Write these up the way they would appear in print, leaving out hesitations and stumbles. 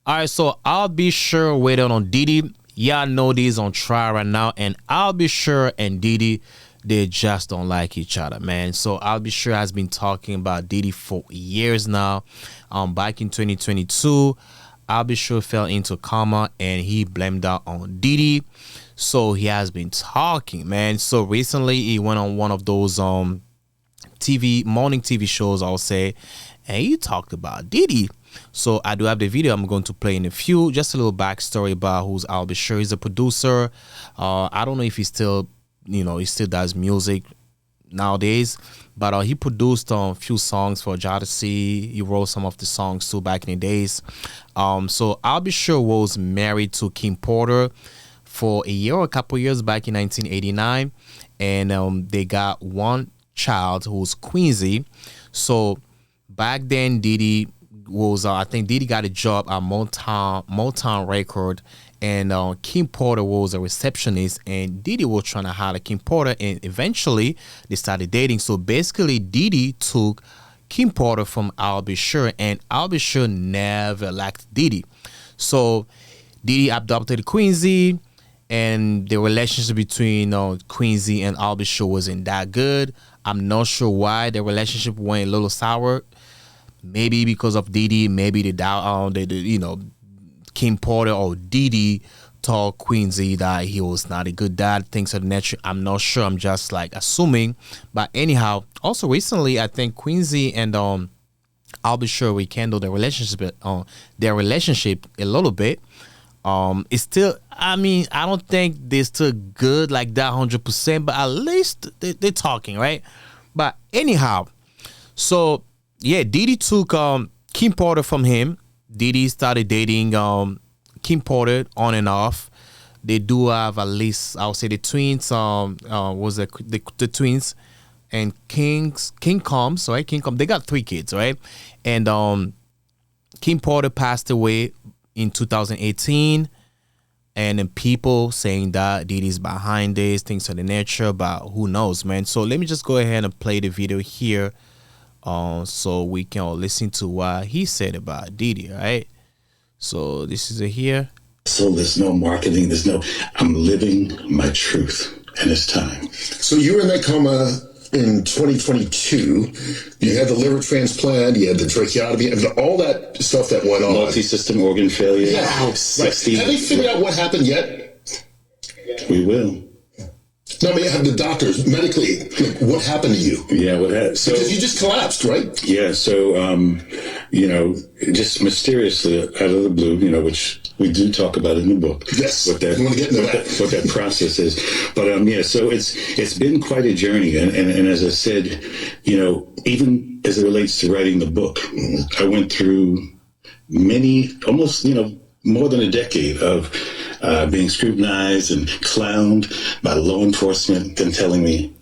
All right, so I'll be sure waiting on Diddy. Y'all know these on trial right now, and I'll be sure and Diddy, they just don't like each other, man. So I'll be sure has been talking about Diddy for years now. Back in 2022, I'll be sure fell into coma and he blamed out on Diddy. So he has been talking, man. So recently he went on one of those morning TV shows, I'll say, and he talked about Diddy. So I do have the video I'm going to play in a few. Just a little backstory about who's I'll be sure. He's a producer. I don't know if he still does music nowadays, but he produced a few songs for Jodeci. He wrote some of the songs too back in the days. So I'll be sure was married to Kim Porter for a year or a couple years back in 1989, and they got one child who's Quincy. So back then Diddy was I think Diddy got a job at Motown Record, and Kim Porter was a receptionist, and Diddy was trying to hire Kim Porter, and eventually they started dating. So basically Diddy took Kim Porter from I'll Be Sure, and I'll Be Sure never liked Diddy. So Diddy adopted Quincy, and the relationship between Quincy and I'll Be Sure wasn't that good. I'm not sure why the relationship went a little sour. Maybe because of Diddy, maybe Kim Porter or Diddy told Quincy that he was not a good dad, things of the nature. I'm not sure. I'm just like assuming. But anyhow, also recently, I think Quincy and I'll Be Sure rekindled their relationship a little bit. It's still, I don't think they're still good like that 100%, but at least they're talking, right? But anyhow, so yeah, Diddy took Kim Porter from him. Diddy started dating Kim Porter on and off. They do have at least, I would say, the twins. The twins and King Combs, right? King Combs. They got 3 kids, right? And Kim Porter passed away in 2018, and then people saying that Diddy's behind this, things of the nature, but who knows, man? So let me just go ahead and play the video here. So we can all listen to what he said about Diddy, right? So this is it here. So there's no marketing, I'm living my truth, and it's time. So you were in that coma in 2022. You had the liver transplant, you had the tracheotomy, and all that stuff that went on. Multi-system organ failure. Yeah, right. Have they figured out what happened yet? We will. No, I mean, have the doctors medically, what happened to you? Yeah, what happened? So, because you just collapsed, right? Yeah, so, just mysteriously out of the blue, which we do talk about in the book. Yes, what that, want to get into that. What that process is. But, so it's been quite a journey. And as I said, even as it relates to writing the book, I went through almost, more than a decade of being scrutinized and clowned by law enforcement, then telling me,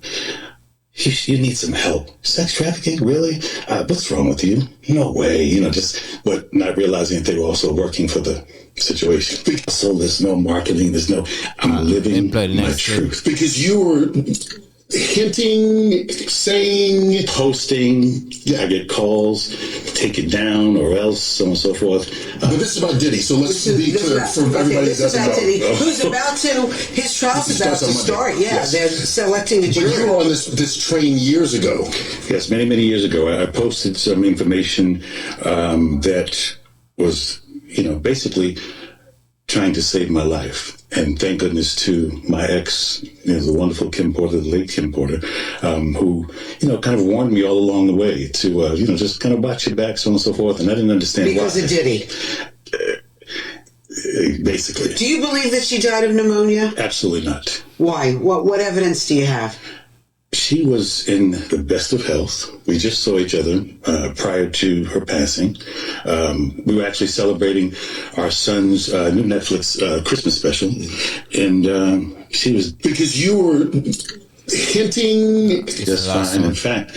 you need some help. Sex trafficking? Really? What's wrong with you? No way. But not realizing that they were also working for the situation. So there's no marketing. I'm living my truth. Because you were hinting, saying, posting. Yeah, I get calls, take it down, or else, so on and so forth. But this is about Diddy, so let's be clear for everybody that doesn't know. Diddy, who's about to, his trial's about to start. Yeah, yes. They're selecting a jury. But you were on this train years ago. Yes, many, many years ago. I posted some information that was, basically trying to save my life. And thank goodness to my ex, the wonderful Kim Porter, the late Kim Porter, who, kind of warned me all along the way to, just kind of watch your back, so on and so forth. And I didn't understand why. Because of Diddy. Basically. Do you believe that she died of pneumonia? Absolutely not. Why? What evidence do you have? She was in the best of health. We just saw each other prior to her passing. We were actually celebrating our son's new Netflix Christmas special. And she was... Because you were hinting... That's fine. In fact,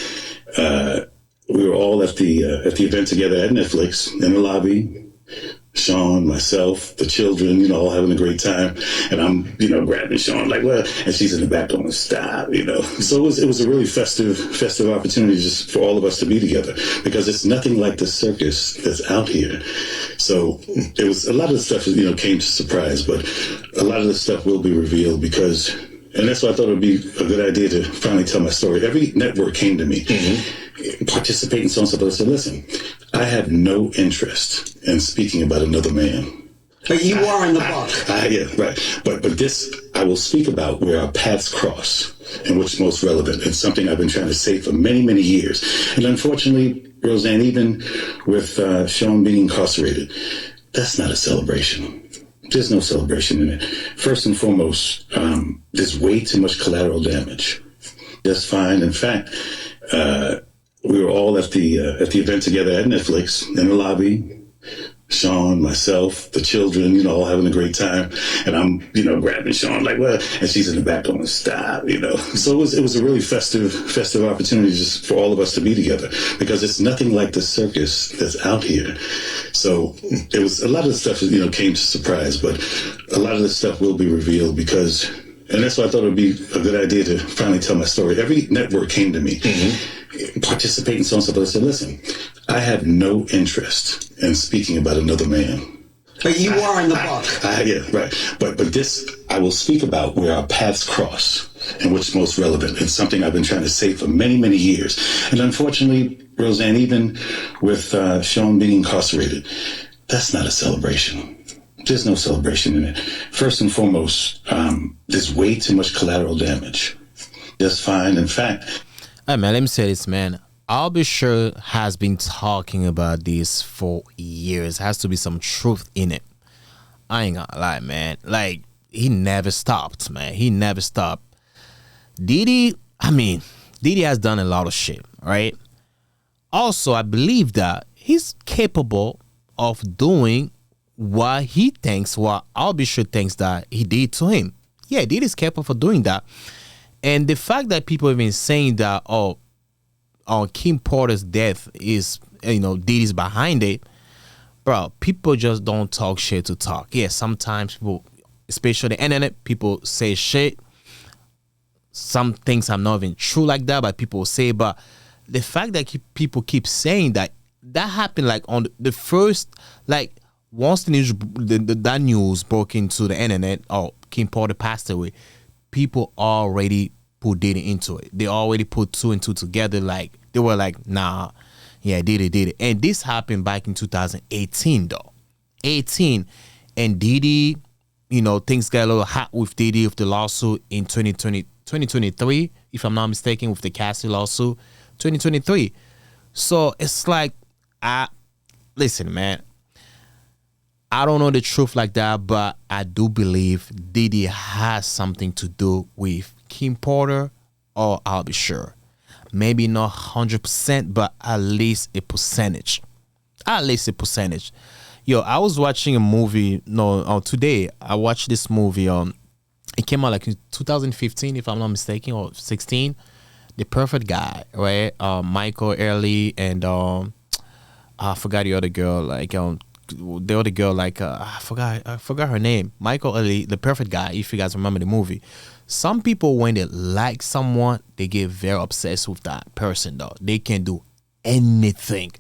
we were all at the event together at Netflix in the lobby. Sean, myself, the children, all having a great time. And I'm, grabbing Sean like, well, and she's in the back going, stop. So it was a really festive opportunity just for all of us to be together, because it's nothing like the circus that's out here. So it was a lot of the stuff, came to surprise, but a lot of the stuff will be revealed and that's why I thought it would be a good idea to finally tell my story. Every network came to me, participating, so on and so forth. I said, listen, I have no interest in speaking about another man. But you are in the book. Yeah, right. But this, I will speak about where our paths cross and what's most relevant. It's something I've been trying to say for many, many years. And unfortunately, Roseanne, even with Sean being incarcerated, that's not a celebration. There's no celebration in it. First and foremost, there's way too much collateral damage. That's fine. In fact, we were all at the event together at Netflix in the lobby. Sean, myself, the children, all having a great time. And I'm, grabbing Sean like, well, and she's in the back going, stop. So it was a really festive opportunity just for all of us to be together, because it's nothing like the circus that's out here. So it was a lot of the stuff, came to surprise, but a lot of the stuff will be revealed and that's why I thought it would be a good idea to finally tell my story. Every network came to me, participating, so on and so forth. I said, listen, I have no interest in speaking about another man. But you are in the book. Yeah, right. But this, I will speak about where our paths cross and what's most relevant. It's something I've been trying to say for many, many years. And unfortunately, Roseanne, even with Sean being incarcerated, that's not a celebration. There's no celebration in it. First and foremost, there's way too much collateral damage. That's fine. In fact, hey man, let me say this, man. I'll be sure has been talking about this for years. Has to be some truth in it. I ain't gonna lie, man. Like, he never stopped, man. He never stopped. Diddy has done a lot of shit, right? Also, I believe that he's capable of doing what I'll be sure thinks that he did to him. Yeah, Diddy is capable of doing that. And the fact that people have been saying that, Kim Porter's death is, Diddy's behind it, bro, people just don't talk shit to talk. Yeah, sometimes people, especially the internet, people say shit. Some things are not even true like that, but people say, but the fact that people keep saying that happened like on the first, like, once the news, that news broke into the internet, Kim Porter passed away, people already put Diddy into it. They already put two and two together. Like, they were like, nah, yeah, Diddy. And this happened back in 2018, though. 18. And Diddy, things got a little hot with Diddy with the lawsuit in 2023, if I'm not mistaken, with the Cassie lawsuit, 2023. So it's like, listen, man, I don't know the truth like that, but I do believe Diddy has something to do with Kim Porter, or I'll be sure. Maybe not 100%, but at least a percentage. At least a percentage. Yo, I was watching a movie, today. I watched this movie. It came out like in 2015, if I'm not mistaken, or 16. The Perfect Guy, right? Michael Early and I forgot the other girl, like the other girl, like I forgot her name. Michael Early, The Perfect Guy, if you guys remember the movie. Some people, when they like someone, they get very obsessed with that person, though. They can do anything.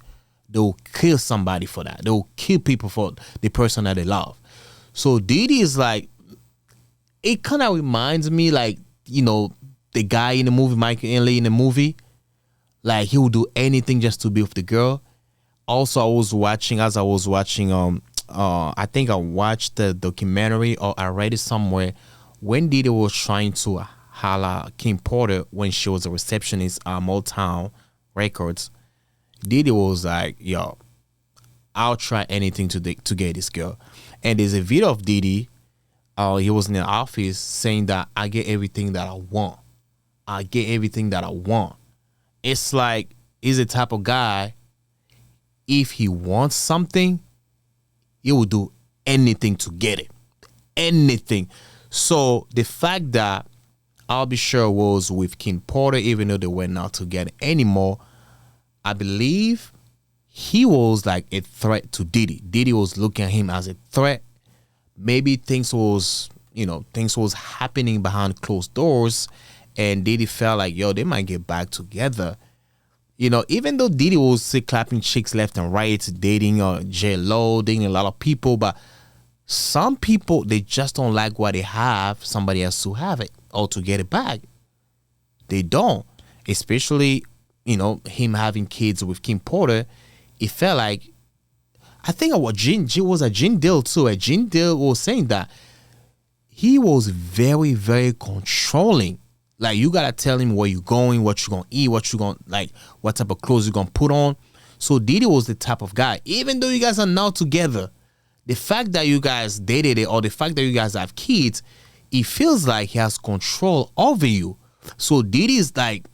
They'll kill somebody for that. They'll kill people for the person that they love. So Diddy is like, it kind of reminds me, like, the guy in the movie, Michael Early in the movie. Like, he would do anything just to be with the girl. Also, as I was watching, I think I watched the documentary, or I read it somewhere, when Diddy was trying to holla Kim Porter when she was a receptionist at Motown Records. Diddy was like, yo, I'll try anything to get this girl. And there's a video of Diddy, he was in the office saying that I get everything that I want. I get everything that I want. It's like, he's the type of guy, if he wants something, he will do anything to get it. Anything. So the fact that I'll be sure was with Kim Porter, even though they were not together anymore, I believe he was like a threat to Diddy. Diddy was looking at him as a threat. Maybe things was happening behind closed doors, and Diddy felt like, yo, they might get back together. Even though Diddy was still clapping chicks left and right, dating J-Lo, dating a lot of people, but some people, they just don't like what they have, somebody else to have it or to get it back. They don't. Especially, him having kids with Kim Porter. It felt like, I think it was a Gene Deal too. A Gene Deal was saying that he was very, very controlling. Like, you gotta tell him where you're going, what you're gonna eat, what type of clothes you're gonna put on. So Diddy was the type of guy. Even though you guys are now together, the fact that you guys dated it or the fact that you guys have kids, it feels like he has control over you. So Diddy is like